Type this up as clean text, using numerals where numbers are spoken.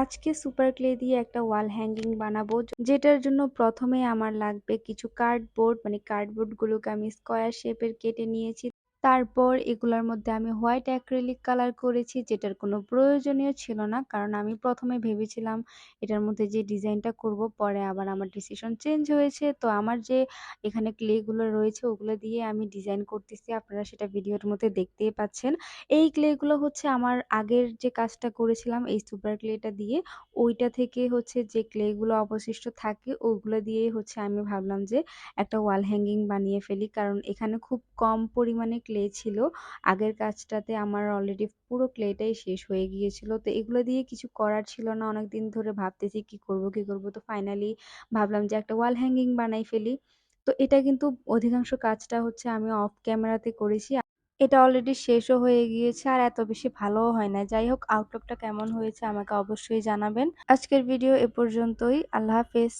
আজকে super clay দিয়ে একটা ওয়াল হ্যাঙ্গিং বানাবো, যেটার জন্য প্রথমে আমার লাগবে কিছু কার্ডবোর্ড। কার্ডবোর্ড গুলোকে আমি স্কোয়ার শেপের কেটে নিয়েছি। তারপর এগুলোর মধ্যে আমি হোয়াইট অ্যাক্রিলিক কালার করেছি, যেটার কোনো প্রয়োজনীয় ছিল না, কারণ আমি প্রথমে ভেবেছিলাম এটার মধ্যে যে ডিজাইনটা করব, পরে আবার আমার ডিসিশন চেঞ্জ হয়েছে। তো আমার যে এখানে ক্লে গুলো রয়েছে ওগুলো দিয়ে আমি ডিজাইন করতেছি, আপনারা সেটা ভিডিওর মধ্যে দেখতেই পাচ্ছেন। এই ক্লে গুলো হচ্ছে আমার আগের যে কাজটা করেছিলাম এই সুপার ক্লেটা দিয়ে, ওইটা থেকে হচ্ছে যে ক্লে গুলো অবশিষ্ট থাকে ওগুলো দিয়েই হচ্ছে আমি ভাবলাম যে একটা ওয়াল হ্যাঙ্গিং বানিয়ে ফেলি, কারণ এখানে খুব কম পরিমাণে ক্লে ছিল। আগের কাজটাতে আমার অলরেডি পুরো ক্লেটাই শেষ হয়ে গিয়েছিল। তো এগুলো দিয়ে কিছু করার ছিল না, অনেকদিন ধরে ভাবতেছি কি করব। তো ফাইনালি ভাবলাম যে একটা ওয়াল হ্যাঙ্গিং বানাই ফেলি। তো এটা কিন্তু অধিকাংশ কাজটা হচ্ছে আমি অফ ক্যামেরাতে করেছি। এটা অলরেডি শেষও হয়ে গিয়েছে, আর এত বেশি ভালোও হয় না। যাই হোক, আউটলুকটা কেমন হয়েছে আমাকে অবশ্যই জানাবেন। আজকের ভিডিও এ পর্যন্তই। আল্লাহ হাফেজ।